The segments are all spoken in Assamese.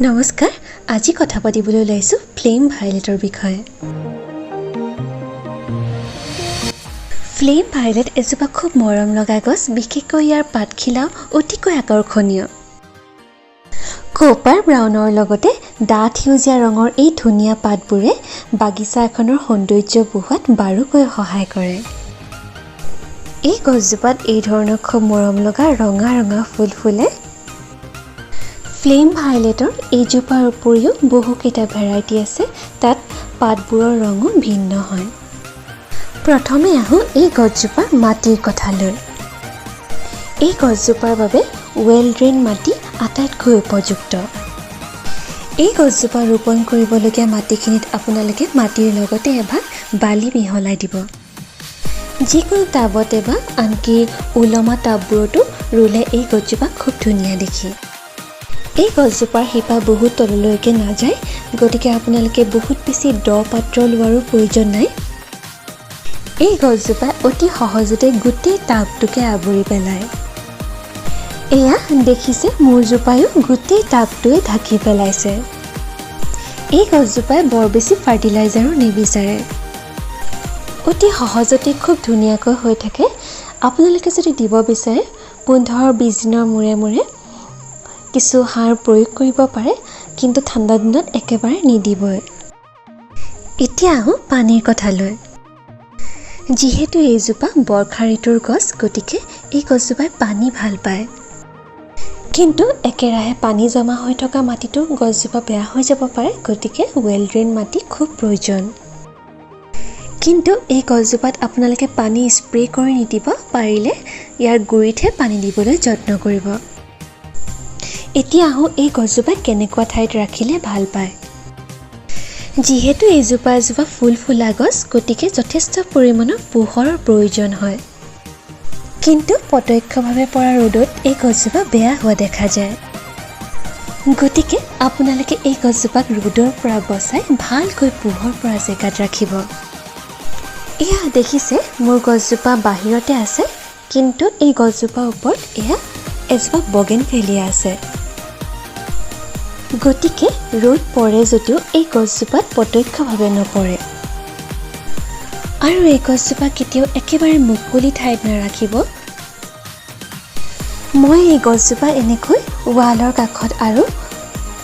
নমস্কাৰ, আজি কথা পাতিবলৈ ওলাইছোঁ ফ্লেম ভায়োলেটৰ বিষয়ে। ফ্লেম ভায়োলেট এজোপা খুব মৰম লগা গছ, বিশেষকৈ ইয়াৰ পাতখিলাও অতিকৈ আকৰ্ষণীয়। কপাৰ ব্ৰাউনৰ লগতে ডাঠ সেউজীয়া ৰঙৰ এই ধুনীয়া পাতবোৰে বাগিচা এখনৰ সৌন্দৰ্য বঢ়োৱাত বাৰুকৈ সহায় কৰে। এই গছজোপাত এই ধৰণৰ খুব মৰম লগা ৰঙা ৰঙা ফুল ফুলে। ফ্লেম ভায়োলেটৰ এইজোপাৰ উপৰিও বহুকেইটা ভেৰাইটি আছে, তাত পাতবোৰৰ ৰঙো ভিন্ন হয়। প্ৰথমে আহোঁ এই গছজোপাৰ মাটিৰ কথালৈ। এই গছজোপাৰ বাবে ৱেল ড্ৰেইন মাটি আটাইতকৈ উপযুক্ত। এই গছজোপা ৰোপণ কৰিবলগীয়া মাটিখিনিত আপোনালোকে মাটিৰ লগতে এভাগ বালি মিহলাই দিব। যিকোনো টাবতে বা আনকি ওলমা টাববোৰতো ৰুলে এই গছজোপা খুব ধুনীয়া দেখি। এই গছজোপাৰ শিপা বহুত তললৈকে নাযায়, গতিকে আপোনালোকে বহুত বেছি দ পাত্ৰ লোৱাৰো প্ৰয়োজন নাই। এই গছজোপাই অতি সহজতে গোটেই টাবটোকে আৱৰি পেলায়। এয়া দেখিছে, মূৰজোপায়ো গোটেই টাবটোৱে ঢাকি পেলাইছে। এই গছজোপাই বৰ বেছি ফাৰ্টিলাইজাৰো নিবিচাৰে, অতি সহজতে খুব ধুনীয়াকৈ হৈ থাকে। আপোনালোকে যদি দিব বিচাৰে 15-20 দিনৰ মূৰে মূৰে কিছু সাৰ প্ৰয়োগ কৰিব পাৰে, কিন্তু ঠাণ্ডা দিনত একেবাৰে নিদিবই। এতিয়া আহোঁ পানীৰ কথালৈ। যিহেতু এইজোপা বৰ্ষা ঋতুৰ গছ, গতিকে এই গছজোপাই পানী ভাল পায়। কিন্তু একেৰাহে পানী জমা হৈ থকা মাটিতো গছজোপা বেয়া হৈ যাব পাৰে, গতিকে ৱেল ড্ৰেইন মাটি খুব প্ৰয়োজন। কিন্তু এই গছজোপাত আপোনালোকে পানী স্প্ৰে কৰি নিদিব, পাৰিলে ইয়াৰ গুৰিতহে পানী দিবলৈ যত্ন কৰিব। এতিয়া আহোঁ এই গছজোপাই কেনেকুৱা ঠাইত ৰাখিলে ভাল পায়। যিহেতু এইজোপা এজোপা ফুল ফুলা গছ, গতিকে যথেষ্ট পৰিমাণৰ পোহৰৰ প্ৰয়োজন হয়। কিন্তু প্ৰত্যক্ষভাৱে পৰা ৰ'দত এই গছজোপা বেয়া হোৱা দেখা যায়। গতিকে আপোনালোকে এই গছজোপাক ৰ'দৰ পৰা বচাই ভালকৈ পোহৰ পৰা জেগাত ৰাখিব। এয়া দেখিছে, মোৰ গছজোপা বাহিৰতে আছে, কিন্তু এই গছজোপাৰ ওপৰত এয়া এজোপা বগেনভেলিয়া আছে। গতিকে ৰ'দ পৰে যদিও এই গছজোপাত প্ৰত্যক্ষভাৱে নপৰে। আৰু এই গছজোপা কেতিয়াও একেবাৰে মুকলি ঠাইত নাৰাখিব। মই এই গছজোপা এনেকৈ ৱালৰ কাষত আৰু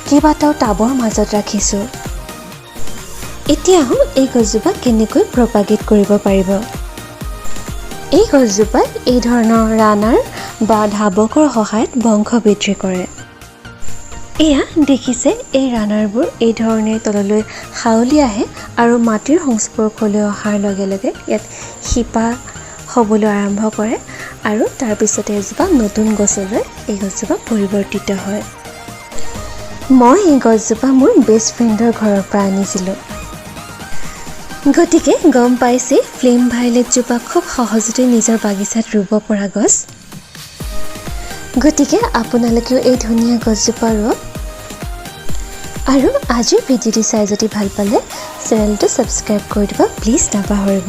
কেইবাটাও টাবৰ মাজত ৰাখিছোঁ। এতিয়া আহোঁ এই গছজোপা কেনেকৈ প্ৰপাগেট কৰিব পাৰিব। এই গছজোপাই এই ধৰণৰ ৰানাৰ বা ধাবকৰ সহায়ত বংশ বৃদ্ধি কৰে। এয়া দেখিছে, এই ৰানাৰবোৰ এই ধৰণে তললৈ হাউলি আহে আৰু মাটিৰ সংস্পৰ্শলৈ অহাৰ লগে লগে ইয়াত শিপা হ'বলৈ আৰম্ভ কৰে আৰু তাৰপিছতে এজোপা নতুন গছলৈ এই গছজোপা পৰিৱৰ্তিত হয়। মই এই গছজোপা মোৰ বেষ্ট ফ্ৰেণ্ডৰ ঘৰৰ পৰা আনিছিলোঁ। গতিকে গম পাইছে, ফ্লেম ভায়োলেটজোপা খুব সহজতে নিজৰ বাগিচাত ৰুব পৰা গছ। গতিকে আপোনালোকেও এই ধুনীয়া গছজোপা ৰুৱক। আৰু আজিৰ ভিডিঅ'টি চাই যদি ভাল পালে চেনেলটো ছাবস্ক্ৰাইব কৰি দিব প্লিজ, নাপাহৰিব।